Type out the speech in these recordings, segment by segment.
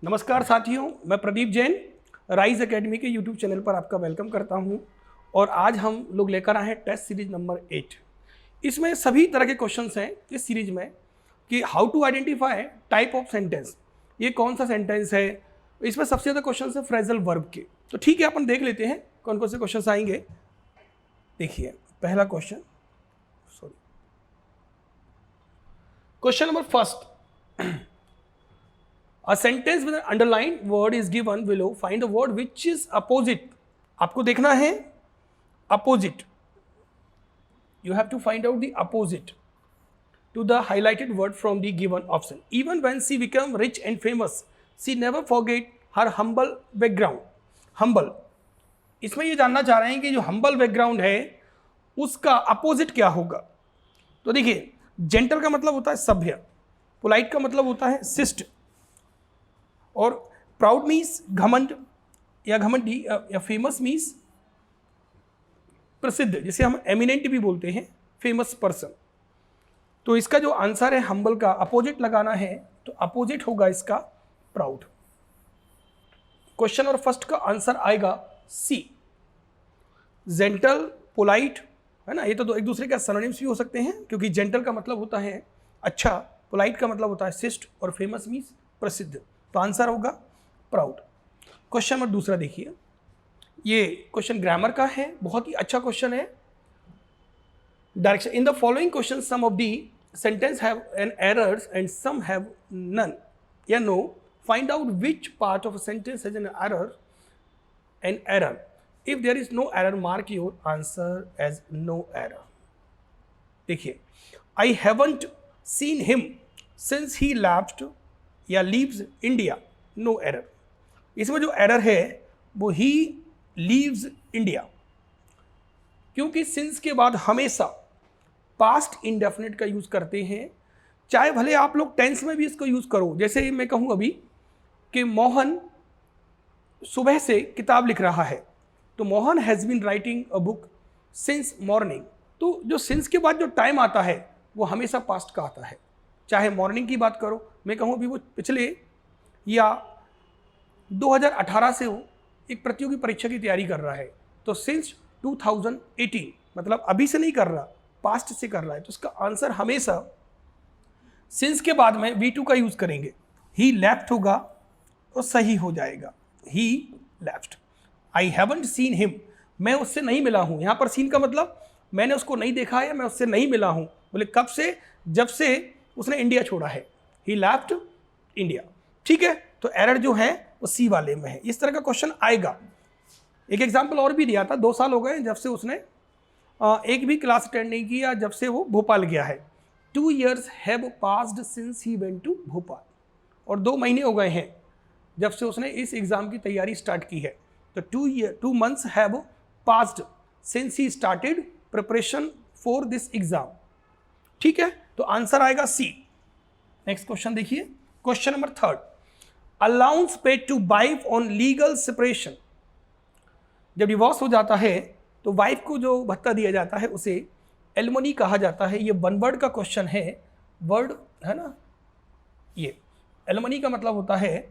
नमस्कार साथियों, मैं प्रदीप जैन राइज एकेडमी के यूट्यूब चैनल पर आपका वेलकम करता हूं। और आज हम लोग लेकर आए हैं टेस्ट सीरीज नंबर 8। इसमें सभी तरह के क्वेश्चंस हैं इस सीरीज में कि how to identify type of sentence, ये कौन सा सेंटेंस है। इसमें सबसे ज़्यादा क्वेश्चन है फ्रेजल वर्ब के। तो ठीक है, अपन देख लेते हैं कौन कौन से क्वेश्चन आएंगे। देखिए पहला question, question number first, A sentence with an underlined word is given below. Find the word which is opposite. आपको देखना है opposite. You have to find out the opposite to the highlighted word from the given option. Even when she became rich and famous, she never forget her humble background. Humble. इसमें ये जानना चाह रहे हैं कि जो humble background है उसका opposite क्या होगा। तो देखिए, gentle का मतलब होता है सभ्य, polite का मतलब होता है शिष्ट, और प्राउड मीन्स घमंड या घमंडी, या फेमस मीन्स प्रसिद्ध, जिसे हम एमिनेंट भी बोलते हैं, फेमस पर्सन। तो इसका जो आंसर है हम्बल का अपोजिट लगाना है, तो अपोजिट होगा इसका प्राउड। क्वेश्चन और फर्स्ट का आंसर आएगा सी। जेंटल, पोलाइट, है ना, ये तो एक दूसरे के सिनोनिम्स भी हो सकते हैं, क्योंकि जेंटल का मतलब होता है अच्छा, पोलाइट का मतलब होता है शिष्ट, और फेमस मीन्स प्रसिद्ध। तो आंसर होगा प्राउड। क्वेश्चन नंबर दूसरा देखिए, ये क्वेश्चन ग्रामर का है, बहुत ही अच्छा क्वेश्चन है। Direction in the following question some of the sentence have an errors and some have none या no. Find out which part of a sentence has an error. If there is no error, mark your answer as no error. देखिए, I haven't seen him since he left या leaves India, no error. इसमें जो error है वो he leaves India, क्योंकि since के बाद हमेशा पास्ट इंडेफिनिट का यूज करते हैं, चाहे भले आप लोग टेंस में भी इसको यूज करो। जैसे मैं कहूँ अभी कि मोहन सुबह से किताब लिख रहा है, तो Mohan has been writing a book since morning. तो जो सिंस के बाद जो टाइम आता है वो हमेशा पास्ट का आता है। चाहे मॉर्निंग की बात करो, मैं कहूँ अभी वो पिछले या 2018 से वो एक प्रतियोगी परीक्षा की तैयारी कर रहा है, तो सिंस 2018 मतलब अभी से नहीं कर रहा, पास्ट से कर रहा है। तो इसका आंसर हमेशा सिंस के बाद में V2 का यूज करेंगे। ही लेफ्ट होगा तो सही हो जाएगा, he left. I haven't seen him, मैं उससे नहीं मिला हूँ। यहाँ पर सीन का मतलब मैंने उसको नहीं देखा है, मैं उससे नहीं मिला हूँ। बोले कब से? जब से उसने इंडिया छोड़ा है, ही लेफ्ट इंडिया। ठीक है, तो एरर जो है वो सी वाले में है। इस तरह का क्वेश्चन आएगा। एक एग्जांपल और भी दिया था, 2 साल हो गए जब से उसने एक भी क्लास अटेंड नहीं किया, जब से वो भोपाल गया है। 2 years have passed since he went to Bhopal, और 2 महीने हो गए हैं जब से उसने इस एग्जाम की तैयारी स्टार्ट की है। तो 2 months have passed since he started preparation for this exam. ठीक है, तो आंसर आएगा सी। नेक्स्ट क्वेश्चन देखिए, question number 3, allowance paid to wife on legal separation. जब डिवोर्स हो जाता है तो वाइफ को जो भत्ता दिया जाता है उसे एलिमनी कहा जाता है। ये 1 वर्ड का क्वेश्चन है, वर्ड है ना। ये एलिमनी का मतलब होता है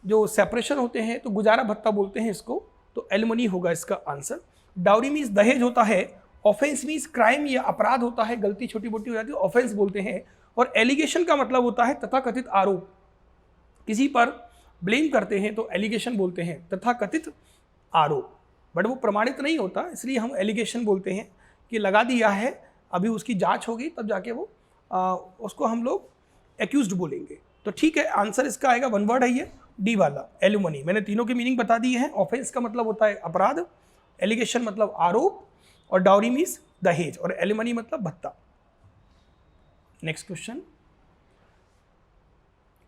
जो सेपरेशन होते हैं तो गुजारा भत्ता बोलते हैं इसको, तो एलिमनी होगा इसका आंसर। डाउरी मीन्स दहेज होता है। ऑफेंस मीन्स क्राइम या अपराध होता है, गलती छोटी मोटी हो जाती है, ऑफेंस बोलते हैं। और एलिगेशन का मतलब होता है तथाकथित आरोप, किसी पर ब्लेम करते हैं तो एलिगेशन बोलते हैं, तथाकथित आरोप। बट वो प्रमाणित नहीं होता, इसलिए हम एलिगेशन बोलते हैं कि लगा दिया है, अभी उसकी जांच होगी तब जाके वो उसको हम लोग एक्यूज्ड बोलेंगे। तो ठीक है, आंसर इसका आएगा 1 वर्ड है ये, डी वाला, एलिमनी। मैंने तीनों की मीनिंग बता दी है। ऑफेंस का मतलब होता है अपराध, एलिगेशन मतलब आरोप, और डाउरी मीन्स दहेज, और एलिमनी मतलब भत्ता। Next question,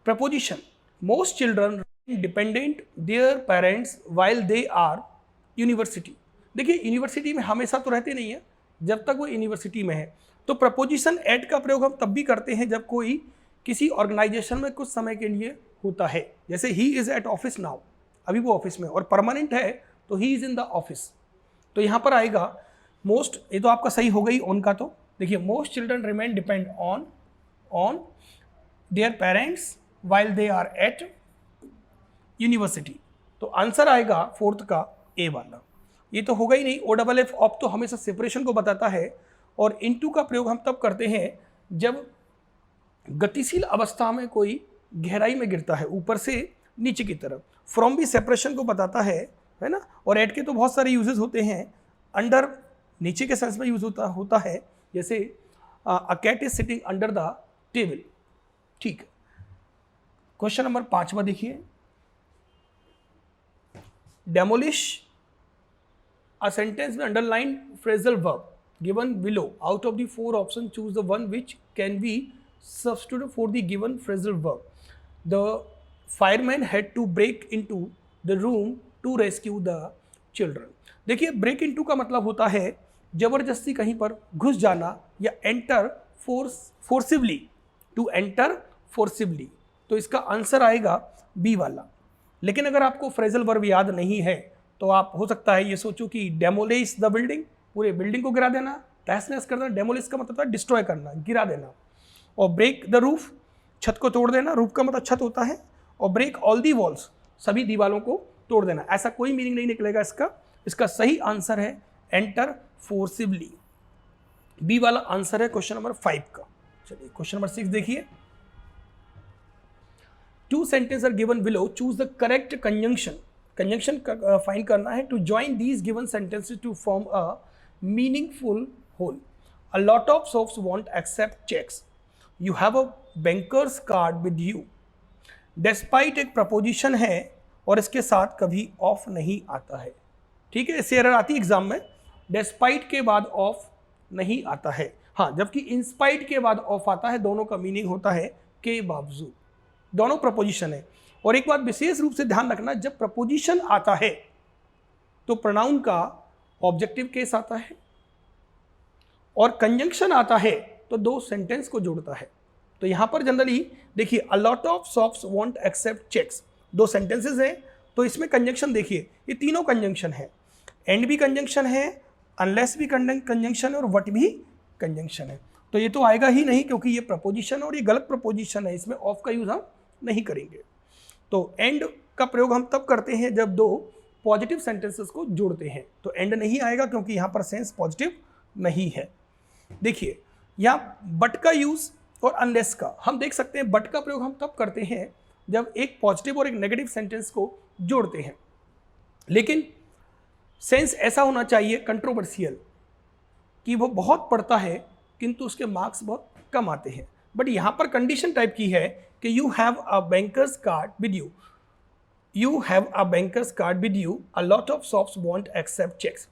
proposition. Most children dependent their parents while they are university. देखिए, यूनिवर्सिटी में हमेशा तो रहते नहीं है, जब तक वो यूनिवर्सिटी में है। तो प्रपोजिशन एट का प्रयोग हम तब भी करते हैं जब कोई किसी ऑर्गेनाइजेशन में कुछ समय के लिए होता है। जैसे he is at office now, अभी वो ऑफिस में, और परमानेंट है तो he is in the office. तो यहाँ पर आएगा मोस्ट, ये तो आपका सही हो गई ऑन का। तो देखिए, most children remain depend on their parents while they are at university. तो आंसर आएगा फोर्थ का ए वाला। ये तो होगा ही नहीं, ओ डबल एफ ऑफ तो हमेशा सेपरेशन को बताता है, और इनटू का प्रयोग हम तब करते हैं जब गतिशील अवस्था में कोई गहराई में गिरता है ऊपर से नीचे की तरफ। फ्रॉम भी सेपरेशन को बताता है ना। और एट के तो बहुत सारे यूजेस होते हैं, अंडर नीचे के सेंस में यूज होता है, जैसे a cat is sitting under the table. ठीक है, क्वेश्चन नंबर 5वां देखिए, डेमोलिश अ सेंटेंस में underline phrasal verb given below. Out of the 4 options, choose the one which can be substituted for the given phrasal verb. The fireman had to break into the room to rescue the children. देखिए, break into का मतलब होता है जबरदस्ती कहीं पर घुस जाना, या enter forcibly, to enter forcibly। तो इसका आंसर आएगा बी वाला। लेकिन अगर आपको फ्रेजल वर्ब याद नहीं है तो आप हो सकता है ये सोचो कि डेमोलिश द बिल्डिंग, पूरे बिल्डिंग को गिरा देना, तहस नहस कर देना। डेमोलिश का मतलब है डिस्ट्रॉय करना, गिरा देना। और ब्रेक द रूफ, छत को तोड़ देना, रूफ का मतलब छत होता है। और ब्रेक ऑल दी वॉल्स, सभी दीवारों को तोड़ देना। ऐसा कोई मीनिंग नहीं निकलेगा इसका। इसका सही आंसर है एंटर फोर्सिबली। बी वाला आंसर है क्वेश्चन नंबर 5 का। चलिए क्वेश्चन नंबर 6 देखिए, 2 sentences are given below, choose the correct conjunction find करना है, to join these given sentences to form a meaningful whole. A lot of shops won't accept checks. You have a banker's card with you. Despite एक preposition है और इसके साथ कभी of नहीं आता है। ठीक है, इससे एरर आती है एग्जाम में, डेस्पाइट के बाद ऑफ नहीं आता है। हाँ, जबकि इंस्पाइट के बाद ऑफ आता है, दोनों का मीनिंग होता है के बावजूद। दोनों प्रपोजिशन है। और एक बात विशेष रूप से ध्यान रखना, जब प्रपोजिशन आता है तो प्रोनाउन का ऑब्जेक्टिव केस आता है, और कंजंक्शन आता है तो दो सेंटेंस को जोड़ता है। तो यहां पर जनरली देखिए, a lot of shops won't accept cheques, दो सेंटेंसेस हैं, तो इसमें कंजंक्शन देखिए, ये तीनों कंजंक्शन है। एंड भी कंजंक्शन है, अनलेस भी कंजंक्शन है, और वट भी कंजंक्शन है। तो ये तो आएगा ही नहीं, क्योंकि ये प्रपोजिशन और ये गलत प्रपोजिशन है, इसमें ऑफ का यूज हम नहीं करेंगे। तो एंड का प्रयोग हम तब करते हैं जब दो पॉजिटिव सेंटेंसेस को जोड़ते हैं। तो एंड नहीं आएगा क्योंकि यहाँ पर सेंस पॉजिटिव नहीं है। देखिए, यहाँ बट का यूज और अनलेस का हम देख सकते हैं। बट का प्रयोग हम तब करते हैं जब एक पॉजिटिव और एक नेगेटिव सेंटेंस को जोड़ते हैं, लेकिन सेंस ऐसा होना चाहिए कंट्रोवर्शियल कि वो बहुत पढ़ता है किंतु उसके मार्क्स बहुत कम आते हैं। बट यहाँ पर कंडीशन टाइप की है कि you have a banker's card with you, you have a banker's card with you, a lot of shops won't accept cheques.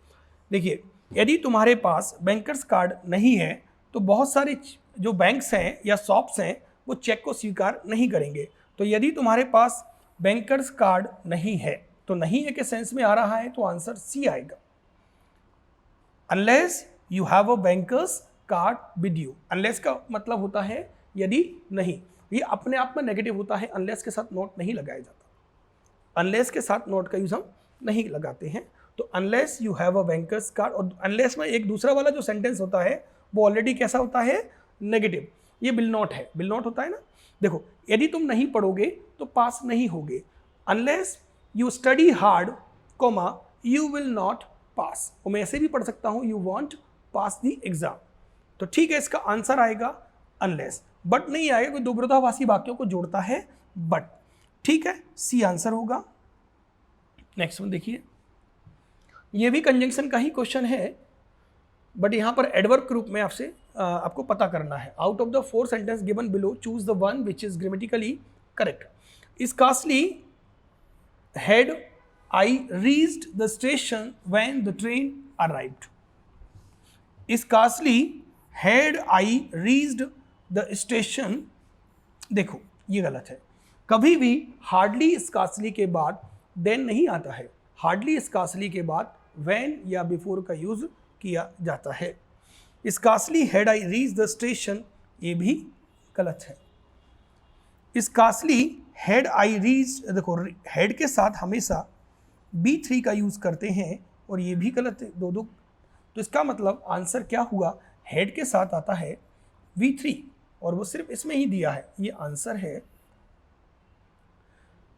देखिए, यदि तुम्हारे पास बैंकर्स कार्ड नहीं है तो बहुत सारे जो बैंक्स हैं या शॉप्स हैं वो चेक को स्वीकार नहीं करेंगे। तो यदि तुम्हारे पास बैंकर्स कार्ड नहीं है, तो नहीं है के सेंस में आ रहा है, तो आंसर सी आएगा। Unless you have a banker's card with you, unless का मतलब होता है यदि नहीं, ये अपने आप में नेगेटिव होता है, अनलेस के साथ नोट नहीं लगाया जाता। अनलेस के साथ नोट का यूज हम नहीं लगाते हैं। तो unless you have a banker's card, और अनलेस में एक दूसरा वाला जो सेंटेंस होता है वो ऑलरेडी कैसा होता है, नेगेटिव। ये विल नॉट है, विल नॉट होता है ना। देखो, यदि तुम नहीं पढ़ोगे तो पास नहीं होगे। Unless you study hard comma you will not pass, और मैं ऐसे भी पढ़ सकता हूँ, you won't pass the exam. तो ठीक है, इसका आंसर आएगा अनलेस। बट नहीं आएगा, कोई दो विरोधाभासी वाक्यों को जोड़ता है बट। ठीक है, सी आंसर होगा। नेक्स्ट वन देखिए, ये भी कंजंक्शन का ही क्वेश्चन है, बट यहाँ पर एडवर्ब के रूप में आपसे आपको पता करना है। Out of the 4 sentence given below, choose the one which is grammatically correct. Scarcely had I reached the station when the train arrived. Scarcely had I reached the station, देखो ये गलत है। कभी भी हार्डली स्कार्सली के बाद then नहीं आता है, हार्डली स्कार्सली के बाद व्हेन या बिफोर का यूज किया जाता है। Scarcely had I reach the station, ये भी गलत है। स्कार्सली हैड आई रीच, देखो हैड के साथ हमेशा B3 का यूज करते हैं, और ये भी गलत है, दो। तो इसका मतलब आंसर क्या हुआ, हेड के साथ आता है V3, और वो सिर्फ इसमें ही दिया है। ये आंसर है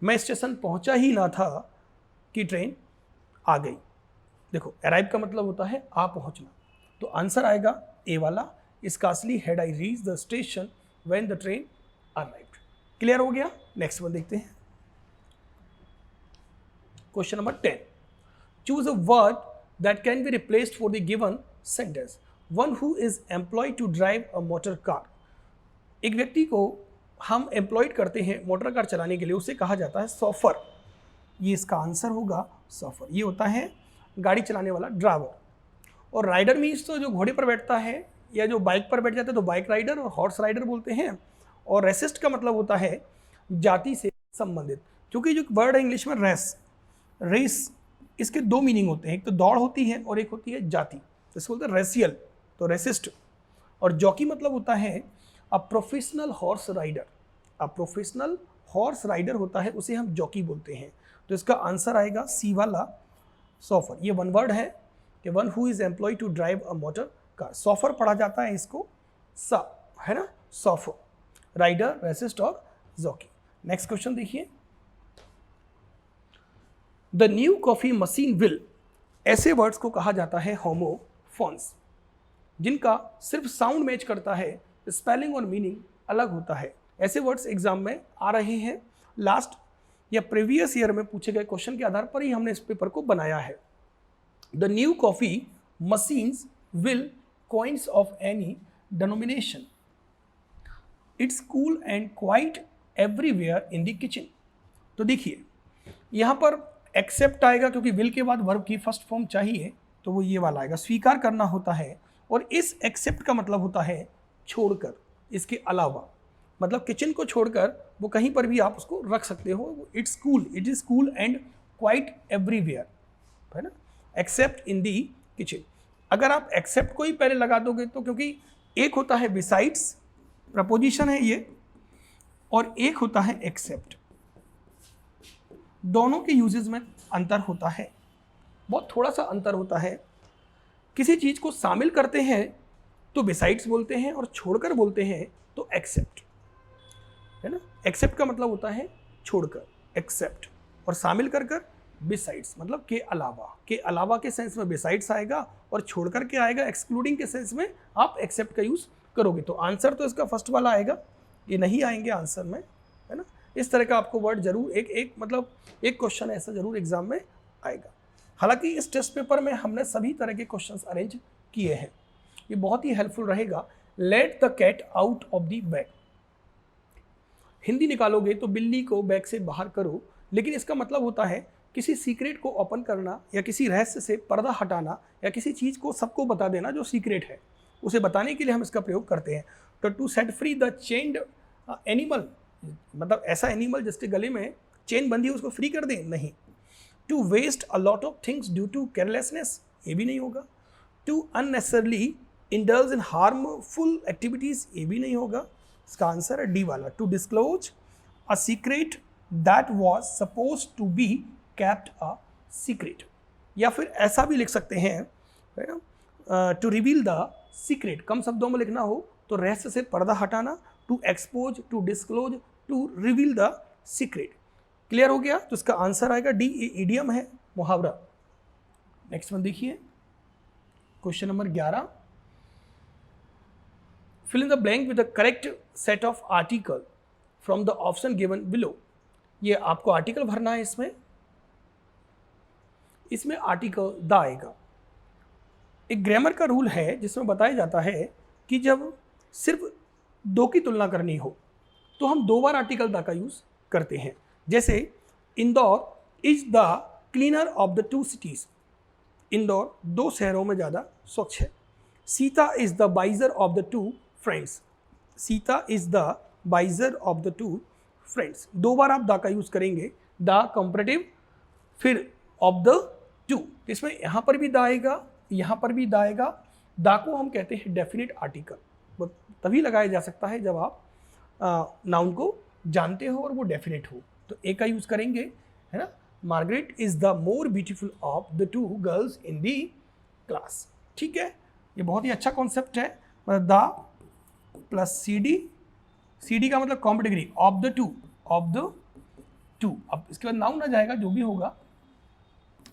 मैं स्टेशन पहुंचा ही ना था कि ट्रेन आ गई। देखो अराइव का मतलब होता है आ पहुंचना, तो आंसर आएगा ए वाला, scarcely had I reach the station when the train arrived. Clear हो गया? नेक्स्ट वन देखते हैं। Question number 10, choose a word that can be replaced for the given sentence. One who is employed to drive a motor car. एक व्यक्ति को हम employed करते हैं मोटर कार चलाने के लिए, उसे कहा जाता है सॉफर। ये इसका आंसर होगा सॉफर। ये होता है गाड़ी चलाने वाला ड्राइवर। और राइडर मीन्स तो जो घोड़े पर बैठता है या जो बाइक पर बैठ जाता है तो बाइक राइडर और हॉर्स राइडर बोलते हैं। और रेसिस्ट का मतलब होता है जाति से संबंधित, क्योंकि जो वर्ड है इंग्लिश में रेस, इसके दो मीनिंग होते हैं, एक तो दौड़ होती है और एक होती है जाति, इसको बोलते हैं रेसियल, तो रेसिस्ट। और जॉकी मतलब होता है a professional horse rider. A professional horse rider होता है, उसे हम जॉकी बोलते हैं। तो इसका आंसर आएगा सी वाला सॉफर। ये वन वर्ड है कि one who is employ to drive a motor car. Chauffeur पढ़ा जाता है इसको सा, है ना, सॉफर, राइडर, रेसिस्ट और जॉकी। नेक्स्ट क्वेश्चन देखिए। The new coffee machine will, ऐसे वर्ड्स को कहा जाता है होमोफोन्स, जिनका सिर्फ साउंड मैच करता है, स्पेलिंग और मीनिंग अलग होता है। ऐसे वर्ड्स एग्जाम में आ रहे हैं। लास्ट या प्रीवियस ईयर में पूछे गए क्वेश्चन के आधार पर ही हमने इस पेपर को बनाया है। The new coffee machines will coins of any denomination. It's cool and quiet everywhere in the kitchen. तो देखिए यहाँ पर एक्सेप्ट आएगा, क्योंकि विल के बाद वर्ब की फर्स्ट फॉर्म चाहिए, तो वो ये वाला आएगा, स्वीकार करना होता है। और इस एक्सेप्ट का मतलब होता है छोड़कर, इसके अलावा, मतलब किचन को छोड़कर वो कहीं पर भी आप उसको रख सकते हो। It's cool, it is cool and quite everywhere, है ना, एक्सेप्ट इन दी किचन। अगर आप एक्सेप्ट को ही पहले लगा दोगे तो, क्योंकि एक होता है बिसाइड्स, प्रपोजिशन है ये, और एक होता है एक्सेप्ट, दोनों के यूजेस में अंतर होता है, बहुत थोड़ा सा अंतर होता है। किसी चीज को शामिल करते हैं तो बिसाइड्स बोलते हैं, और छोड़कर बोलते हैं तो एक्सेप्ट, है ना। एक्सेप्ट का मतलब होता है छोड़कर, एक्सेप्ट, और शामिल कर कर बिसाइड्स, मतलब के अलावा। के अलावा के सेंस में बिसाइड्स आएगा, और छोड़कर के आएगा एक्सक्लूडिंग के सेंस में आप एक्सेप्ट का यूज करोगे। तो आंसर तो इसका फर्स्ट वाला आएगा, ये नहीं आएंगे आंसर में, है ना। इस तरह का आपको वर्ड जरूर एक मतलब एक क्वेश्चन ऐसा जरूर एग्जाम में आएगा। हालांकि इस टेस्ट पेपर में हमने सभी तरह के क्वेश्चंस अरेंज किए हैं, ये बहुत ही हेल्पफुल रहेगा। Let the cat out of the bag, Hindi निकालोगे तो बिल्ली को बैग से बाहर करो, लेकिन इसका मतलब होता है किसी सीक्रेट को ओपन करना, या किसी रहस्य से पर्दा हटाना, या किसी चीज़ को सबको बता देना जो सीक्रेट है, उसे बताने के लिए हम इसका प्रयोग करते हैं। तो to set free the chained animal, मतलब ऐसा एनिमल जिसके गले में चेन बंधी है उसको फ्री कर दें, नहीं। To waste a lot of things due to carelessness, ये भी नहीं होगा। To unnecessarily indulge in harmful activities, ये भी नहीं होगा। इसका आंसर है डी वाला, to disclose a secret that was suppose to be kept a secret। या फिर ऐसा भी लिख सकते हैं, है ना, टू रिवील द सीक्रेट, कम शब्दों में लिखना हो तो रहस्य से पर्दा हटाना, to expose, to disclose, to reveal the secret. Clear हो गया? तो इसका आंसर आएगा डी, इडियम है, मुहावरा। नेक्स्ट वन देखिए, question number 11, fill in the blank with the correct set of article from the option given below. ये आपको आर्टिकल भरना है, इसमें आर्टिकल द आएगा। एक ग्रामर का रूल है जिसमें बताया जाता है कि जब सिर्फ दो की तुलना करनी हो तो हम दो बार आर्टिकल द का यूज करते हैं। जैसे Indore is the cleaner of the two cities, इंदौर दो शहरों में ज़्यादा स्वच्छ है। Sita is the wiser of the two friends, Sita is the wiser of the two friends, दो बार आप द का यूज करेंगे, द कंपैरेटिव, फिर ऑफ द टू। इसमें यहाँ पर भी द आएगा, यहाँ पर भी द आएगा। द को हम कहते हैं डेफिनेट आर्टिकल, वो तभी लगाया जा सकता है जब आप नाउन को जानते हो और वो डेफिनेट हो। तो ए का यूज करेंगे, है ना। Margaret is the more beautiful of the two girls in the class. ठीक है, ये बहुत ही अच्छा कॉन्सेप्ट है। मतलब the plus C D, C D का मतलब comp degree, of the two, of the two. अब इसके बाद नाउन आ जाएगा, जो भी होगा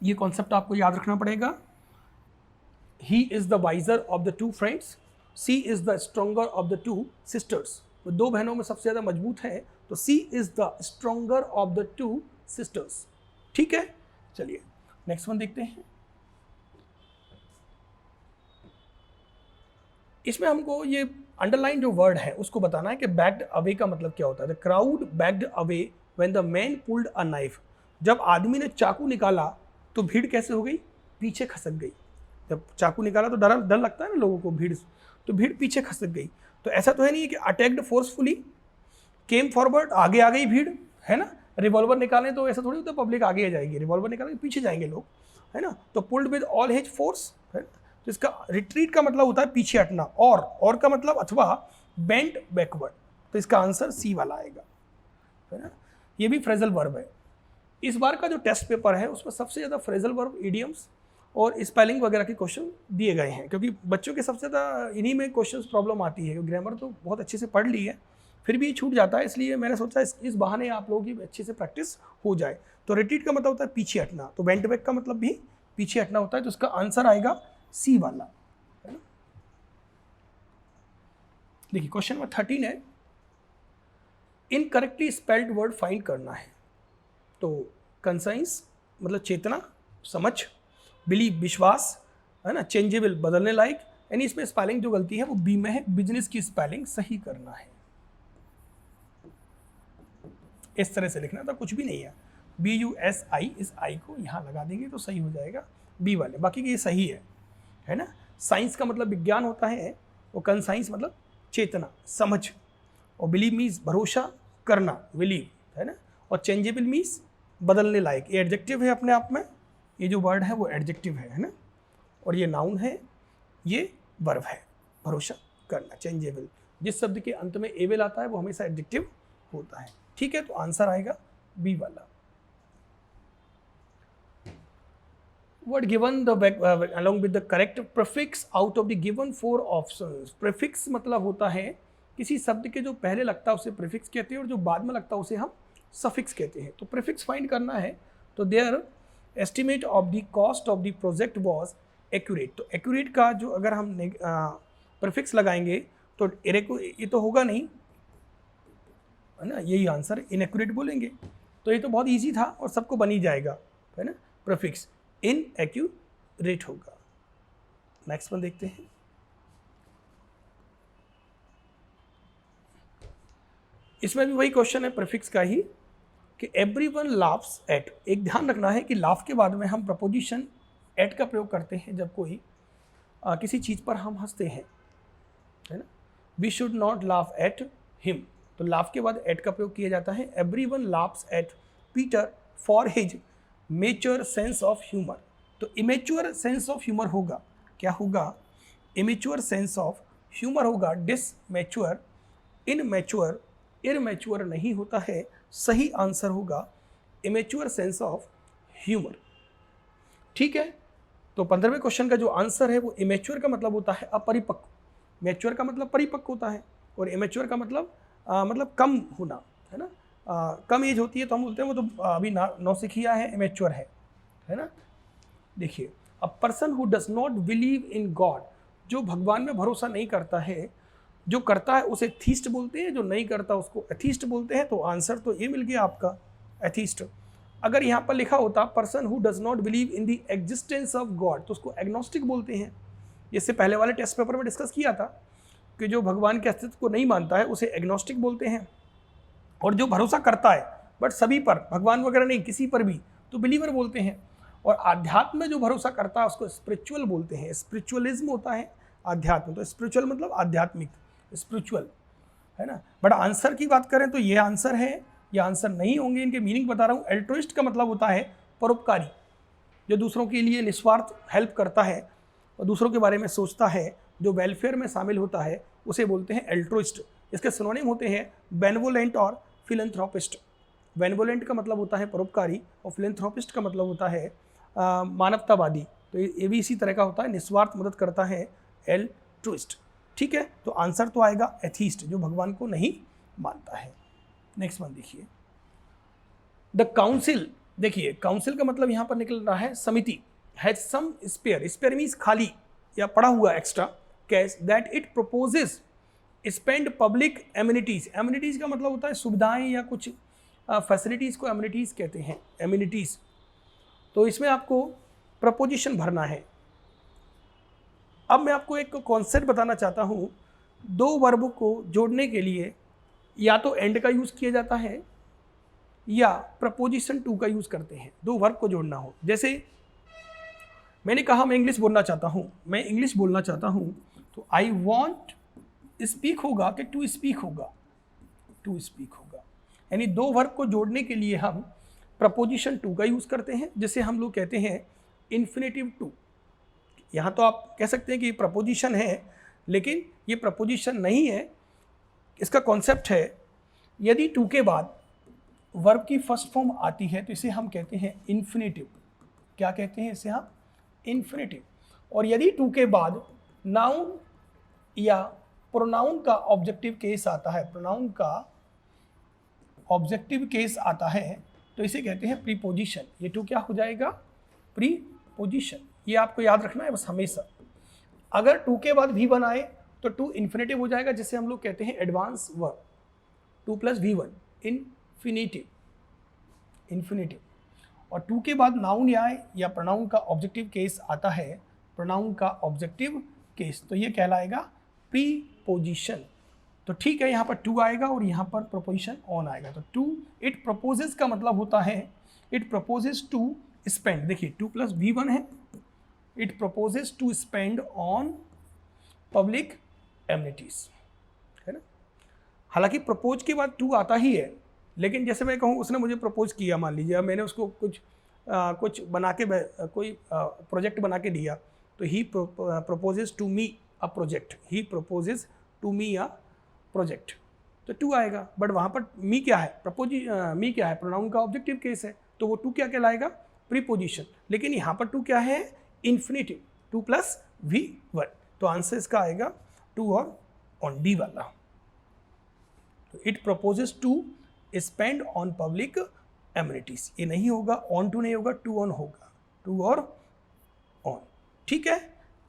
ये कॉन्सेप्ट आपको याद रखना पड़ेगा। He is the wiser of the two friends, she is the stronger of the two sisters. वो दो बहनों में सबसे ज्यादा मजबूत है, तो she is the stronger of the two sisters. ठीक है, चलिए नेक्स्ट वन देखते हैं। इसमें हमको ये अंडरलाइन जो वर्ड है उसको बताना है कि बैक्ड अवे का मतलब क्या होता है। The crowd backed away when the man pulled a knife. जब आदमी ने चाकू निकाला तो भीड़ कैसे हो गई? पीछे खसक गई। जब चाकू निकाला तो डर लगता है ना लोगों को, भीड़, तो भीड़ पीछे खसक गई। तो ऐसा तो है नहीं कि अटैक्ड फोर्सफुली, केम फॉरवर्ड, आगे आ गई भीड़, है ना। रिवॉल्वर निकालें तो ऐसा थोड़ी होता है पब्लिक आगे आ जाएगी, रिवॉल्वर निकालें पीछे जाएंगे लोग, है ना। तो pulled with all his force, है ना। तो इसका रिट्रीट का मतलब होता है पीछे हटना, और का मतलब अथवा बेंट बैकवर्ड। तो इसका आंसर सी वाला आएगा, है ना। ये भी फ्रेजल वर्ब है। इस बार का जो टेस्ट पेपर है उसमें सबसे ज़्यादा फ्रेजल वर्ब, इडियम्स और स्पेलिंग वगैरह के क्वेश्चन दिए गए हैं, क्योंकि बच्चों के सबसे ज़्यादा इन्हीं में क्वेश्चन प्रॉब्लम आती है। ग्रामर तो बहुत अच्छे से पढ़ ली है, फिर भी छूट जाता है, इसलिए मैंने सोचा इस बहाने आप लोगों की अच्छे से प्रैक्टिस हो जाए। तो रिट्रीट का मतलब होता है पीछे हटना, तो वेंट बैक का मतलब भी पीछे हटना होता है। तो इसका आंसर आएगा सी वाला, है ना। देखिए क्वेश्चन नंबर 13 है, इनकरेक्टली स्पेल्ड वर्ड फाइंड करना है। तो कंसाइंस मतलब चेतना, समझ, बिलीव विश्वास, है ना, चेंजेबल बदलने लायक, यानी इसमें स्पेलिंग जो गलती है वो बी में है, बिजनेस की स्पेलिंग सही करना है। इस तरह से लिखना था, कुछ भी नहीं है। BUSI, इस आई को यहाँ लगा देंगे तो सही हो जाएगा बी वाले, बाकी ये सही है ना। साइंस का मतलब विज्ञान होता है, और कंसाइंस मतलब चेतना, समझ, और बिलीव मीन्स भरोसा करना, बिलीव, है ना। और चेंजेबल मीन्स बदलने लायक, ये एडजेक्टिव है अपने आप में, ये जो वर्ड है वो एडजेक्टिव है ना। और ये नाउन है, ये वर्ब है, भरोसा करना, चेंजेबल। जिस शब्द के अंत में एबल आता है वो हमेशा एडजेक्टिव होता है। ठीक है, तो आंसर आएगा बी वाला। Word given the along with the correct prefix out of the given 4 options। prefix मतलब होता है किसी शब्द के जो पहले लगता है उसे prefix कहते हैं, और जो बाद में लगता है उसे हम suffix कहते हैं। तो prefix फाइंड करना है, तो their estimate of the cost of the project was accurate। तो accurate का जो अगर हम prefix लगाएंगे तो ये तो होगा नहीं, है ना, यही आंसर inaccurate बोलेंगे। तो ये तो बहुत ईजी था और सबको बन ही जाएगा, है ना। प्रीफिक्स इनएक्यूरेट होगा। नेक्स्ट वन देखते हैं। इसमें भी वही क्वेश्चन है प्रीफिक्स का ही, कि एवरीवन लाफ्स एट। एक ध्यान रखना है कि लाफ के बाद में हम प्रपोजिशन एट का प्रयोग करते हैं जब कोई किसी चीज़ पर हम हंसते हैं, है ना। We should not laugh at him, तो लाफ के बाद एट का प्रयोग किया जाता है। Everyone laughs at Peter for his mature sense of humour. तो इमेच्योर सेंस ऑफ ह्यूमर होगा, क्या होगा? इमेच्योर सेंस ऑफ ह्यूमर होगा, डिसमेच्योर, इनमेच्योर, इरमेच्योर नहीं होता है। सही आंसर होगा इमेच्योर सेंस ऑफ ह्यूमर। ठीक है, तो 15वें क्वेश्चन का जो आंसर है वो इमेच्योर का मतलब होता है अपरिपक्व, मैच्योर का मतलब परिपक्व होता है, और इमेच्योर का मतलब कम होना, है ना। कम एज होती है तो हम बोलते हैं वो तो अभी नौसिखिया है, इमेच्योर है ना। देखिए, a person who does not believe in God, जो भगवान में भरोसा नहीं करता है, जो करता है उसे थीस्ट बोलते हैं, जो नहीं करता उसको एथीस्ट बोलते हैं। तो आंसर तो ये मिल गया आपका, एथीस्ट। अगर यहाँ पर लिखा होता person who does not believe in the existence of God, तो उसको एग्नोस्टिक बोलते हैं। इससे पहले वाले टेस्ट पेपर में डिस्कस किया था कि जो भगवान के अस्तित्व को नहीं मानता है उसे एग्नोस्टिक बोलते हैं, और जो भरोसा करता है बट सभी पर, भगवान वगैरह नहीं किसी पर भी, तो बिलीवर बोलते हैं। और आध्यात्म में जो भरोसा करता है उसको स्पिरिचुअल बोलते हैं। स्पिरिचुअलिज्म होता है आध्यात्म, तो स्पिरिचुअल मतलब आध्यात्मिक, स्पिरिचुअल, है ना। बट आंसर की बात करें तो ये आंसर है, ये आंसर नहीं होंगे, इनके मीनिंग बता रहा हूँ। एल्ट्रुइस्ट का मतलब होता है परोपकारी, जो दूसरों के लिए निस्वार्थ हेल्प करता है और दूसरों के बारे में सोचता है, जो वेलफेयर में शामिल होता है, उसे बोलते हैं एल्ट्रुइस्ट। इसके सिनोनिम होते हैं बेनवोलेंट और फिलैंथ्रोपिस्ट। बेनवोलेंट का मतलब होता है परोपकारी, और फिलैंथ्रोपिस्ट का मतलब होता है मानवतावादी। तो ये भी इसी तरह का होता है, निस्वार्थ मदद करता है, एल्ट्रुइस्ट। ठीक है, तो आंसर तो आएगा एथीस्ट, जो भगवान को नहीं मानता है। नेक्स्ट वन देखिए, द काउंसिल, देखिए काउंसिल का मतलब यहाँ पर निकल रहा है समिति, has some spare, spare means खाली या पड़ा हुआ extra cash, that it proposes spend public amenities, amenities का मतलब होता है सुविधाएं या कुछ फैसिलिटीज को एमिनिटीज कहते हैं, एमिनिटीज। तो इसमें आपको प्रपोजिशन भरना है। अब मैं आपको एक कॉन्सेप्ट बताना चाहता हूँ, दो वर्ब को जोड़ने के लिए या तो एंड का यूज़ किया जाता है या प्रपोजिशन टू का यूज़ करते हैं, दो वर्ब को जोड़ना हो। जैसे मैंने कहा मैं इंग्लिश बोलना चाहता हूँ, मैं इंग्लिश बोलना चाहता हूँ, तो आई वॉन्ट स्पीक होगा कि टू स्पीक होगा, टू स्पीक होगा। यानी दो वर्ब को जोड़ने के लिए हम प्रपोजिशन टू का यूज़ करते हैं, जिसे हम लोग कहते हैं इन्फिनेटिव टू। यहाँ तो आप कह सकते हैं कि प्रपोजिशन है, लेकिन ये प्रपोजिशन नहीं है। इसका कॉन्सेप्ट है, यदि टू के बाद वर्ब की फर्स्ट फॉर्म आती है तो इसे हम कहते हैं इन्फिनेटिव। क्या कहते हैं इसे हम? इन्फिनेटिव। और यदि टू के बाद नाउन या प्रोनाउन का ऑब्जेक्टिव केस आता है, प्रोनाउन का ऑब्जेक्टिव केस आता है, तो इसे कहते हैं प्रीपोजिशन। ये टू क्या हो जाएगा? प्रीपोजिशन। ये आपको याद रखना है बस हमेशा। अगर टू के बाद वी वन आए तो टू इन्फिनेटिव हो जाएगा, जिसे हम लोग कहते हैं advance verb, to plus V one, infinitive, infinitive. और टू के बाद नाउन आए या प्रोनाउन का ऑब्जेक्टिव केस आता है, प्रोनाउन का ऑब्जेक्टिव केस, तो ये कहलाएगा प्रीपोजिशन। तो ठीक है, यहाँ पर टू आएगा और यहाँ पर प्रपोजिशन ऑन आएगा। तो टू इट प्रपोजेस का मतलब होता है इट प्रपोजेस टू स्पेंड। देखिए टू प्लस वी वन है, it proposes to spend on public amenities, है ना। हालांकि प्रपोज के बाद टू आता ही है, लेकिन जैसे मैं कहूँ उसने मुझे प्रपोज किया, मान लीजिए मैंने उसको कुछ बना के कोई प्रोजेक्ट बना के दिया, तो he proposes to me a project, he proposes to me a project, तो टू आएगा। बट वहाँ पर मी क्या है? मी क्या है? प्रोनाउन का ऑब्जेक्टिव केस है, तो वो टू क्या कहलाएगा? प्रीपोजिशन। लेकिन यहाँ पर टू क्या है? Infinitive, to plus V one. तो आंसर इसका आएगा टू और ऑन, डी वाला। तो it proposes to spend on public amenities, ये नहीं होगा, ऑन टू नहीं होगा, टू ऑन होगा, टू और ऑन। ठीक है,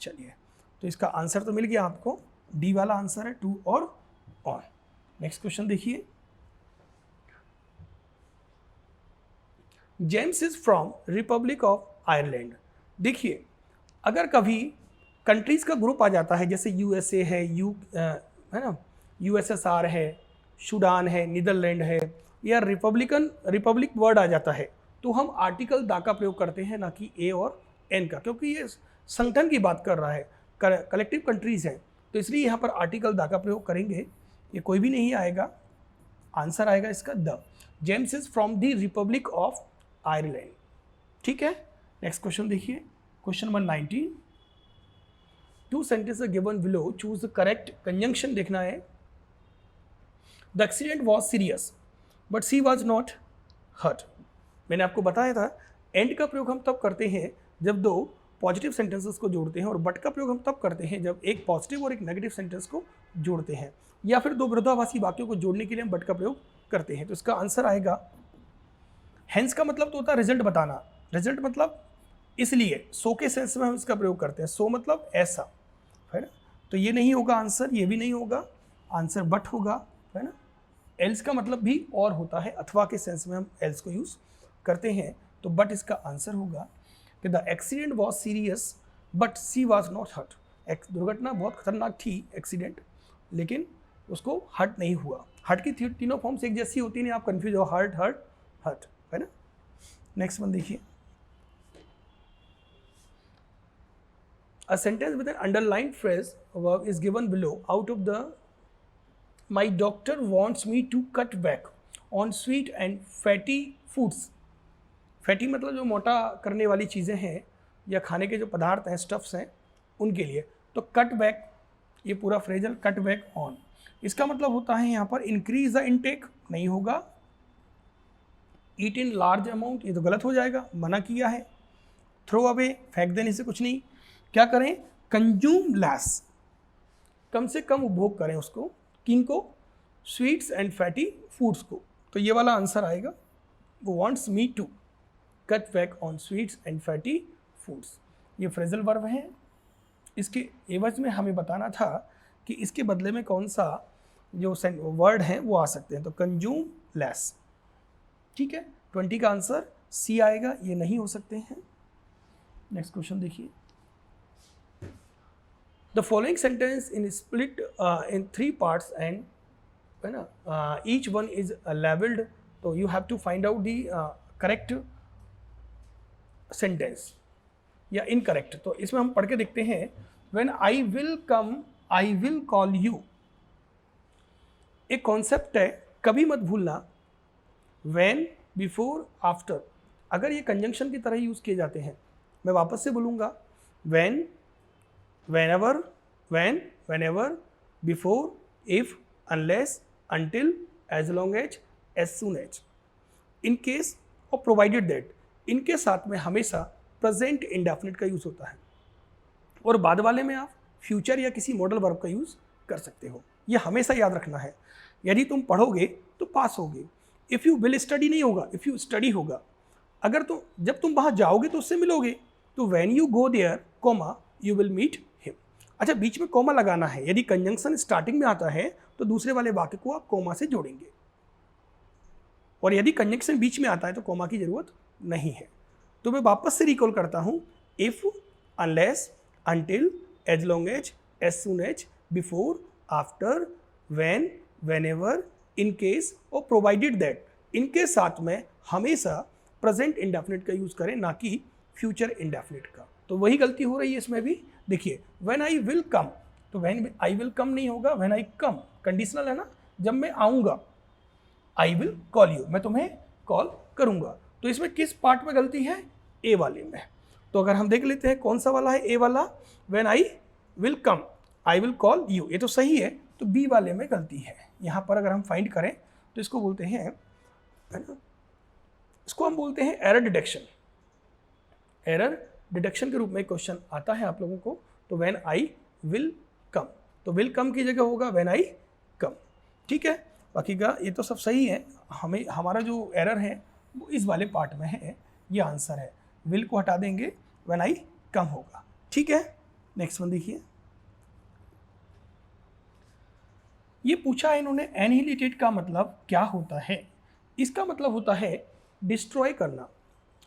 चलिए, तो इसका आंसर तो मिल गया आपको, डी वाला आंसर है, टू और ऑन। नेक्स्ट क्वेश्चन देखिए, James is from Republic of Ireland. देखिए अगर कभी कंट्रीज का ग्रुप आ जाता है, जैसे यूएसए है, है ना, यूएसएसआर है, सूडान है, नीदरलैंड है, या रिपब्लिक वर्ड आ जाता है, तो हम आर्टिकल दा का प्रयोग करते हैं, ना कि ए और एन का, क्योंकि ये संगठन की बात कर रहा है, कलेक्टिव कंट्रीज हैं, तो इसलिए यहाँ पर आर्टिकल दा का प्रयोग करेंगे। ये कोई भी नहीं आएगा, आंसर आएगा इसका the. James is from the Republic of Ireland. ठीक है, नेक्स्ट क्वेश्चन देखिए, question number 19। Two sentence given below, choose the correct conjunction देखना है। The accident was serious but she was not hurt. मैंने आपको बताया था एंड का प्रयोग हम तब करते हैं जब दो पॉजिटिव सेंटेंसेस को जोड़ते हैं, और बट का प्रयोग हम तब करते हैं जब एक पॉजिटिव और एक नेगेटिव सेंटेंस को जोड़ते हैं, या फिर दो विरोधाभासी वाक्यों को जोड़ने के लिए हम बट का प्रयोग करते हैं। तो इसका आंसर आएगा, हेंस का मतलब तो होता है रिजल्ट बताना, रिजल्ट मतलब इसलिए, सो के सेंस में हम इसका प्रयोग करते हैं, सो मतलब ऐसा, है ना। तो ये नहीं होगा आंसर, ये भी नहीं होगा आंसर, बट होगा, है ना। एल्स का मतलब भी और होता है, अथवा के सेंस में हम एल्स को यूज़ करते हैं, तो बट इसका आंसर होगा कि the accident was serious but she was not hurt. एक दुर्घटना बहुत खतरनाक थी, एक्सीडेंट, लेकिन उसको हर्ट नहीं हुआ। हर्ट की तीनों फॉर्म्स एक जैसी होती नहीं, आप कन्फ्यूज हो, हर्ट हर्ट हर्ट, है ना। नेक्स्ट वन देखिए, a sentence with an underlined phrase verb is given below out of the my doctor wants me to cut back on sweet and fatty foods। Fatty मतलब जो मोटा करने वाली चीज़ें हैं या खाने के जो पदार्थ हैं, स्टफ्स हैं, उनके लिए। तो कट बैक, ये पूरा फ्रेजल कट बैक ऑन, इसका मतलब होता है यहाँ पर इंक्रीज द इनटेक, नहीं होगा। ईट इन लार्ज अमाउंट, ये तो गलत हो जाएगा, मना किया है। थ्रो अवे, फेंक देने से कुछ नहीं। क्या करें? कंज्यूम लेस, कम से कम उपभोग करें उसको, किन को? स्वीट्स एंड फैटी फूड्स को। तो ये वाला आंसर आएगा, wants me to cut back on sweets and fatty foods। ये फ्रेजल वर्ब है। इसके एवज में हमें बताना था कि इसके बदले में कौन सा जो वर्ड है वो आ सकते हैं, तो कंज्यूम लेस। ठीक है, 20 का आंसर सी आएगा, ये नहीं हो सकते हैं। नेक्स्ट क्वेश्चन देखिए, the following sentence in split in 3 parts and है ना, ईच वन इज लेवल्ड, तो you have to find out the correct sentence या इनकरेक्ट। तो इसमें हम पढ़ के देखते हैं, when I will come I will call you. एक कॉन्सेप्ट है, कभी मत भूलना, व्हेन, बिफोर, आफ्टर, अगर ये कंजंक्शन की तरह यूज किए जाते हैं, मैं वापस से बोलूँगा, when, whenever, when, whenever, before, if, unless, until, as long as soon as, in case और provided that, इनके साथ में हमेशा प्रेजेंट इंडेफिनिट का यूज़ होता है, और बाद वाले में आप फ्यूचर या किसी मॉडल वर्ब का यूज़ कर सकते हो। ये हमेशा याद रखना है। यदि तुम पढ़ोगे तो पास होगे, इफ़ यू विल स्टडी नहीं होगा, इफ़ यू स्टडी होगा। अगर तो जब तुम वहाँ जाओगे तो उससे मिलोगे, तो when you go there, comma, you will meet him. अच्छा, बीच में कॉमा लगाना है। यदि कंजंक्शन स्टार्टिंग में आता है तो दूसरे वाले वाक्य को आप कॉमा से जोड़ेंगे, और यदि कंजंक्शन बीच में आता है तो कॉमा की जरूरत नहीं है। तो मैं वापस से रिकॉल करता हूँ, if, unless, until, as long as soon as, before, after, when, whenever, in case और प्रोवाइडेड दैट। इनके साथ में हमेशा प्रेजेंट इंडेफिनिट का यूज करें, ना कि फ्यूचर इंडेफिनिट का। तो वही गलती हो रही है इसमें भी। देखिए, व्हेन आई विल कम, तो व्हेन आई विल कम नहीं होगा, व्हेन आई कम कंडीशनल है ना, जब मैं आऊँगा। आई विल कॉल यू, मैं तुम्हें कॉल करूँगा। तो इसमें किस पार्ट में गलती है? ए वाले में। तो अगर हम देख लेते हैं कौन सा वाला है, ए वाला, when I will come I will call you, ये तो सही है। तो बी वाले में गलती है। यहाँ पर अगर हम फाइंड करें तो इसको बोलते हैं, है ना, इसको हम बोलते हैं एरर डिटेक्शन। एरर डिटेक्शन के रूप में क्वेश्चन आता है आप लोगों को। तो व्हेन आई विल कम, तो विल कम की जगह होगा व्हेन आई कम। ठीक है, बाकी का ये तो सब सही है। हमें हमारा जो एरर है वो इस वाले पार्ट में है, ये आंसर है। विल को हटा देंगे, व्हेन आई कम होगा। ठीक है, नेक्स्ट वन देखिए, ये पूछा है इन्होंने, एनहिलिटेड का मतलब क्या होता है? इसका मतलब होता है डिस्ट्रॉय करना,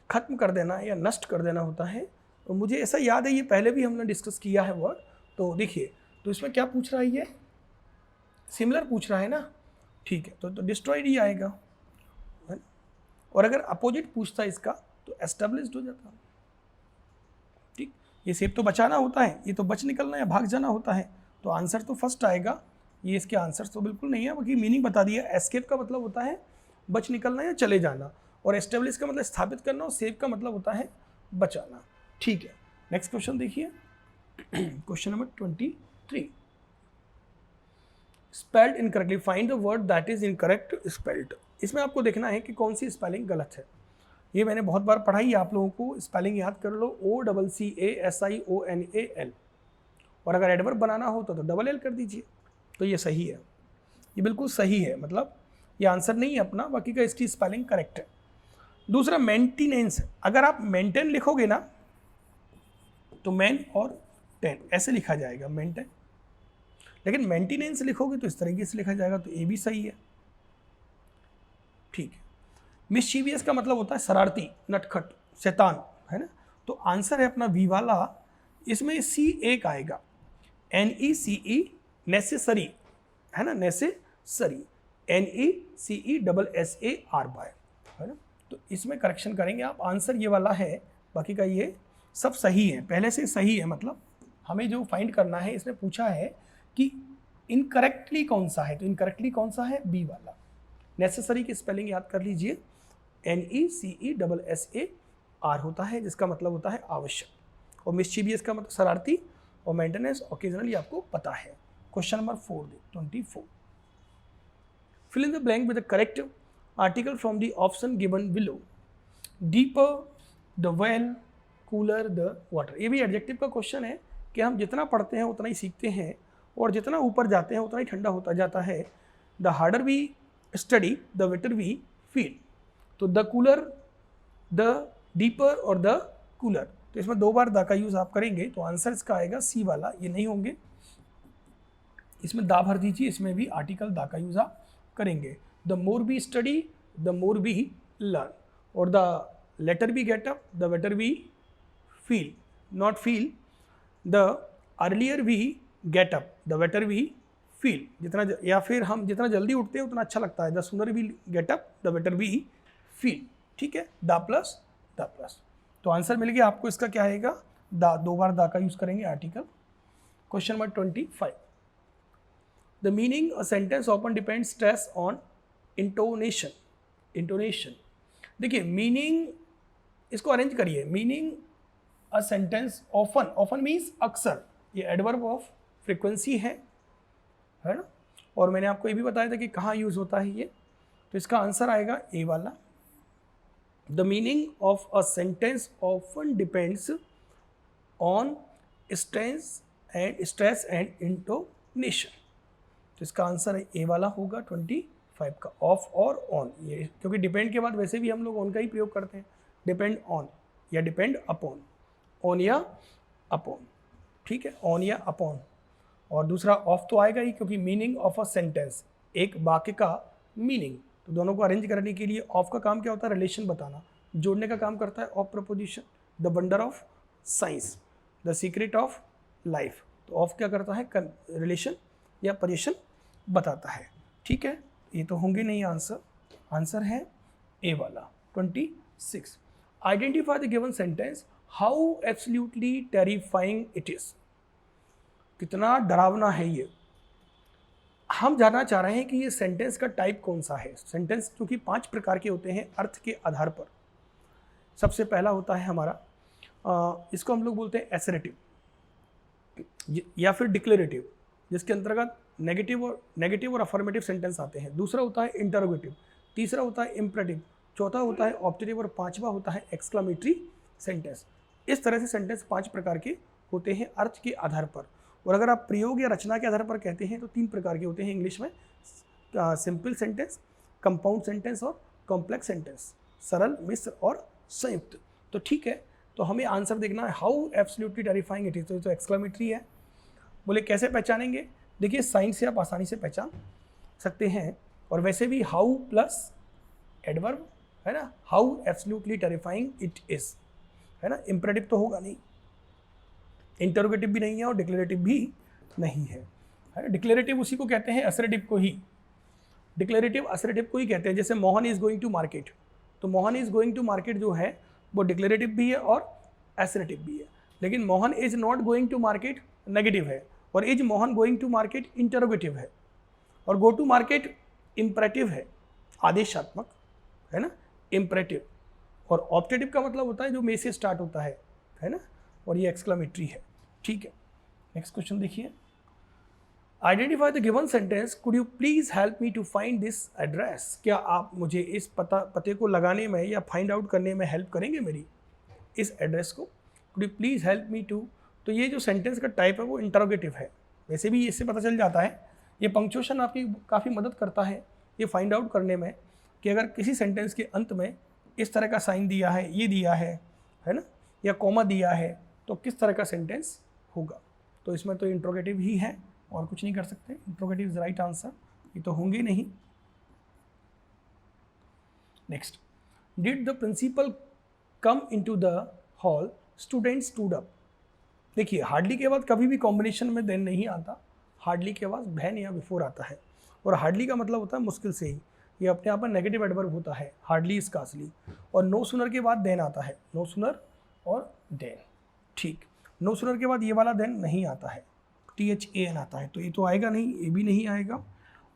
खत्म कर देना या नष्ट कर देना होता है। तो मुझे ऐसा याद है, ये पहले भी हमने डिस्कस किया है वर्ड। तो देखिए, तो इसमें क्या पूछ रहा है, ये सिमिलर पूछ रहा है ना। ठीक है, तो डिस्ट्रॉयड ही आएगा। और अगर अपोजिट पूछता है इसका तो एस्टेब्लिश्ड हो जाता। ठीक, ये सेब तो बचाना होता है, ये तो बच निकलना या भाग जाना होता है। तो आंसर तो फर्स्ट आएगा। ये इसके आंसर तो बिल्कुल नहीं है, बाकी मीनिंग बता दिया। एस्केप का मतलब होता है बच निकलना या चले जाना, और एस्टेब्लिश का मतलब स्थापित करना, और सेव का मतलब होता है बचाना। ठीक है, नेक्स्ट क्वेश्चन देखिए, question number 23, spelled incorrectly, find the word that is incorrect spelled. इसमें आपको देखना है कि कौन सी स्पेलिंग गलत है। ये मैंने बहुत बार पढ़ाई है, आप लोगों को स्पेलिंग याद कर लो, OCCASIONAL, और अगर एडवर्ब बनाना हो तो डबल एल कर दीजिए। तो ये सही है, ये बिल्कुल सही है, मतलब ये आंसर नहीं है अपना, बाकी का इसकी स्पेलिंग करेक्ट है। दूसरा मेंटेनेंस, अगर आप मेंटेन लिखोगे ना तो मेन और टेन ऐसे लिखा जाएगा, मेंटेन। लेकिन मेंटेनेंस लिखोगे तो इस तरीके से लिखा जाएगा, तो ये भी सही है। ठीक है, मिस्चीवियस का मतलब होता है शरारती, नटखट, शैतान, है ना। तो आंसर है अपना बी वाला। इसमें सी एक आएगा, NECE, नेसेसरी, है ना, नेसेसरी, NECESSARY, है ना। तो इसमें करेक्शन करेंगे आप, आंसर ये वाला है। बाकी का ये सब सही है, पहले से सही है। मतलब हमें जो फाइंड करना है, इसने पूछा है कि इनकरेक्टली कौन सा है, तो इनकरेक्टली कौन सा है, बी वाला। नेसेसरी की स्पेलिंग याद कर लीजिए, NECESSAR होता है, जिसका मतलब होता है आवश्यक, और मिस्चीवियस का मतलब शरारती, और मेंटेनेंस ओकेजनली आपको पता है। Question number 24, fill in the blank with the correct article from the option given below. Deeper the well, cooler the water. ये भी एडजेक्टिव का क्वेश्चन है कि हम जितना पढ़ते हैं उतना ही सीखते हैं, और जितना ऊपर जाते हैं उतना ही ठंडा होता जाता है। The harder we study, the better we feel. तो द कूलर, द डीपर और द कूलर, तो इसमें 2 बार द का यूज़ आप करेंगे तो आंसर इसका आएगा सी वाला, ये नहीं होंगे। इसमें दा भर दीजिए, इसमें भी आर्टिकल दा का यूज़ आप करेंगे। The more we study the more we learn, और the later we get up the better we feel, not feel, the earlier we get up the better we feel, जितना या फिर हम जितना जल्दी उठते हैं उतना अच्छा लगता है, the sooner we get up the better we feel, ठीक है, द प्लस द प्लस। तो आंसर मिल गया आपको, इसका क्या आएगा, दा, 2 बार दा का यूज़ करेंगे article. Question number 25, the meaning a sentence often depend stress on intonation. Intonation देखिए, मीनिंग इसको अरेंज करिए, meaning a sentence often, often means अक्सर, ये एडवर्ब ऑफ फ्रीक्वेंसी है ना, और मैंने आपको ये भी बताया था कि कहाँ यूज़ होता है ये, तो इसका आंसर आएगा ए वाला। The meaning of a sentence often depends on stress and intonation, तो इसका आंसर है ए वाला होगा 25 का, ऑफ और ऑन, ये क्योंकि डिपेंड के बाद वैसे भी हम लोग ऑन का ही प्रयोग करते हैं, डिपेंड ऑन या डिपेंड अपॉन, ऑन या अपॉन, ठीक है, ऑन या अपॉन। और दूसरा ऑफ तो आएगा ही, क्योंकि मीनिंग ऑफ अ सेंटेंस, एक वाक्य का मीनिंग, तो दोनों को अरेंज करने के लिए ऑफ का काम क्या होता है, रिलेशन बताना, जोड़ने का काम करता है of preposition. The wonder of science, the secret of life, तो ऑफ क्या करता है, रिलेशन या पोजीशन बताता है, ठीक है। ये तो होंगे नहीं आंसर, आंसर है ए वाला 26। Identify the given sentence, how absolutely terrifying it is, कितना डरावना है ये। हम जानना चाह रहे हैं कि ये सेंटेंस का टाइप कौन सा है। सेंटेंस क्योंकि 5 प्रकार के होते हैं अर्थ के आधार पर। सबसे पहला होता है हमारा इसको हम लोग बोलते हैं एसरेटिव या फिर डिक्लेरेटिव, जिसके अंतर्गत नेगेटिव और अफर्मेटिव सेंटेंस आते हैं। दूसरा होता है इंटरोगेटिव, तीसरा होता है इम्परेटिव, चौथा होता है ऑप्टेटिव और 5वां होता है एक्सक्लामेटरी सेंटेंस। इस तरह से सेंटेंस 5 प्रकार के होते हैं अर्थ के आधार पर। और अगर आप प्रयोग या रचना के आधार पर कहते हैं तो 3 प्रकार के होते हैं इंग्लिश में, सिंपल सेंटेंस, कंपाउंड सेंटेंस और कॉम्प्लेक्स सेंटेंस, सरल, मिश्र और संयुक्त। तो ठीक है, तो हमें आंसर देखना है how absolutely terrifying it is, तो एक्सक्लामेटरी है। बोले कैसे पहचानेंगे, देखिए साइन से आप आसानी से पहचान सकते हैं, और वैसे भी हाउ प्लस एडवर्ब है ना, how absolutely terrifying it is, है ना, इम्परेटिव तो होगा नहीं, इंटरोगेटिव भी नहीं है और डिक्लेरेटिव भी नहीं है ना। डिक्लेरेटिव उसी को कहते हैं, असरेटिव को ही, डिक्लेरेटिव असरेटिव को ही कहते हैं। जैसे Mohan is going to market, तो Mohan is going to market जो है वो डिक्लेरेटिव भी है और असरेटिव भी है। लेकिन Mohan is not going to market negative है, और is Mohan going to market interrogative है, और गो टू मार्केट इम्परेटिव है, आदेशात्मक है ना, इम्परेटिव। और ऑप्टेटिव का मतलब होता है जो में से स्टार्ट होता है ना, और ये एक्सक्लामेटरी है, ठीक है। नेक्स्ट क्वेश्चन देखिए, identify the given sentence, could you please help me to find this address, क्या आप मुझे इस पते को लगाने में या फाइंड आउट करने में हेल्प करेंगे मेरी, इस एड्रेस को, could you please help me to. तो ये जो सेंटेंस का टाइप है वो इंटरोगेटिव है, वैसे भी इससे पता चल जाता है। ये पंक्चुएशन आपकी काफ़ी मदद करता है ये फाइंड आउट करने में कि अगर किसी सेंटेंस के अंत में इस तरह का साइन दिया है, ये दिया है ना, या कॉमा दिया है, तो किस तरह का सेंटेंस होगा। तो इसमें तो इंट्रोगेटिव ही है और कुछ नहीं कर सकते, इंट्रोगेटिव इज राइट आंसर, ये तो होंगे नहीं। Next, did the principal come into the hall, student stood up. देखिए हार्डली के बाद कभी भी कॉम्बिनेशन में देन नहीं आता, हार्डली के बाद वैन या बिफोर आता है, और हार्डली का मतलब होता है मुश्किल से ही, ये अपने आप में नेगेटिव एडवर्ब होता है, हार्डली स्कार्सली। और नो सुनर के बाद देन आता है, नो सुनर और देन, ठीक। नो सुनर के बाद ये वाला देन नहीं आता है, THAN आता है, तो ये तो आएगा नहीं, ये भी नहीं आएगा।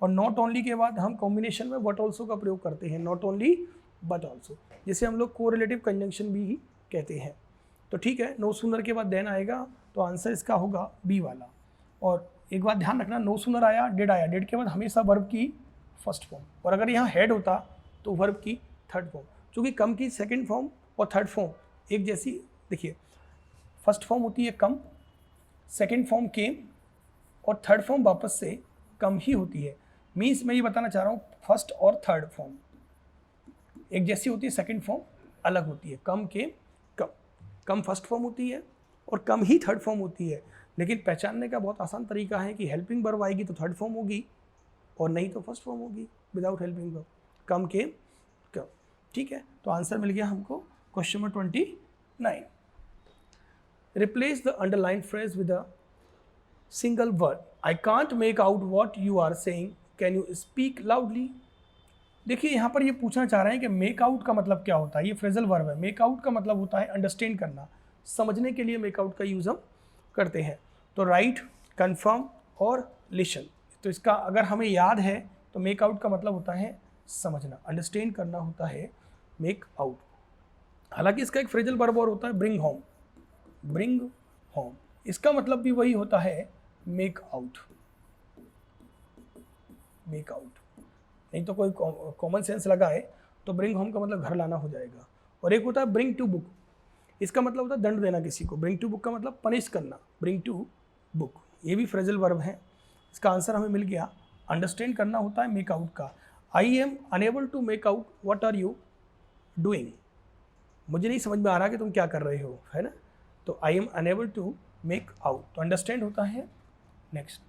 और नॉट ओनली के बाद हम कॉम्बिनेशन में बट ऑल्सो का प्रयोग करते हैं, नॉट ओनली बट ऑल्सो, जिसे हम लोग कोरिलेटिव कंजंक्शन भी ही कहते हैं। तो ठीक है, नो सुनर के बाद देन आएगा, तो आंसर इसका होगा बी वाला। और एक बात ध्यान रखना, नो सुनर आया, डेड आया, डेड के बाद हमेशा वर्ब की फर्स्ट फॉर्म, और अगर यहाँ हेड होता तो वर्ब की थर्ड फॉर्म। चूँकि कम की सेकेंड फॉर्म और थर्ड फॉर्म एक जैसी, देखिए फर्स्ट फॉर्म होती है कम, सेकेंड फॉर्म केम, और थर्ड फॉर्म वापस से कम ही होती है। मीन्स मैं ये बताना चाह रहा हूँ फर्स्ट और थर्ड फॉर्म एक जैसी होती है, सेकंड फॉर्म अलग होती है। कम के कम फर्स्ट फॉर्म होती है और कम ही थर्ड फॉर्म होती है। लेकिन पहचानने का बहुत आसान तरीका है कि हेल्पिंग वर्ब आएगी तो थर्ड फॉर्म होगी और नहीं तो फर्स्ट फॉर्म होगी विदाउट हेल्पिंग वर्ब। कम के कम, ठीक है। तो आंसर मिल गया हमको question number 29। Replace the underline phrase with a single word. I can't make out what you are saying, can you speak loudly. देखिए यहाँ पर ये पूछना चाह रहे हैं कि मेक आउट का मतलब क्या होता है। ये फ्रेजल वर्ब है। मेक आउट का मतलब होता है अंडरस्टैंड करना, समझने के लिए मेक आउट का यूज़ हम करते हैं। तो राइट, कन्फर्म और लिसन। तो इसका अगर हमें याद है तो मेक आउट का मतलब होता है समझना, अंडरस्टैंड करना होता है मेक आउट। हालांकि इसका एक फ्रेजल वर्ब और होता है ब्रिंग होम। ब्रिंग होम इसका मतलब भी वही होता है मेक आउट। मेक आउट नहीं तो कोई कॉमन सेंस लगाए तो ब्रिंग होम का मतलब घर लाना हो जाएगा। और एक होता है ब्रिंग टू बुक, इसका मतलब होता है दंड देना किसी को। ब्रिंग टू बुक का मतलब पनिश करना, ब्रिंग टू बुक, ये भी फ्रेजल वर्ब है। इसका आंसर हमें मिल गया। अंडरस्टैंड करना होता है मेक आउट का। I am unable to make out what are you doing, मुझे नहीं समझ में आ रहा कि तुम क्या कर रहे हो, है ना। तो I am unable to make out, तो अंडरस्टैंड होता है। Next,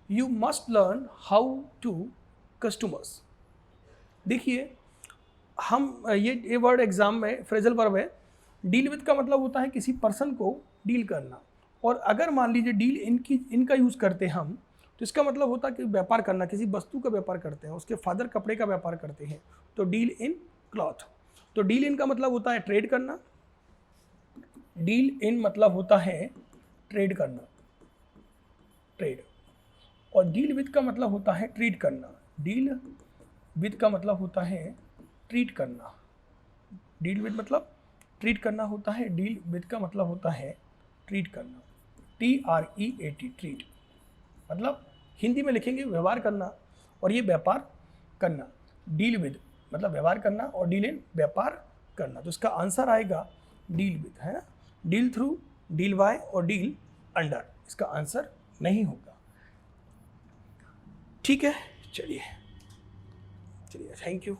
you must learn how to customers. देखिए हम ये वर्ड एग्जाम में फ्रेजल वर्ब है। डील विद का मतलब होता है किसी पर्सन को डील करना। और अगर मान लीजिए डील इनका यूज़ करते हम तो इसका मतलब होता है कि व्यापार करना, किसी वस्तु का व्यापार करते हैं। उसके फादर कपड़े का व्यापार करते हैं तो डील इन क्लॉथ। तो डील इन का मतलब होता है ट्रेड करना। डील इन मतलब होता है ट्रेड करना, ट्रेड। और डील विद का मतलब होता है ट्रीट करना। डील विद का मतलब होता है ट्रीट करना। डील विद मतलब ट्रीट करना होता है। डील विद का मतलब होता है ट्रीट करना, TREAT, ट्रीट। मतलब हिंदी में लिखेंगे व्यवहार करना और ये व्यापार करना। डील विद मतलब व्यवहार करना और डील इन व्यापार करना। तो इसका आंसर आएगा डील विद, है ना। डील थ्रू, डील बाय और डील अंडर इसका आंसर नहीं होगा। ठीक है, चलिए थैंक यू।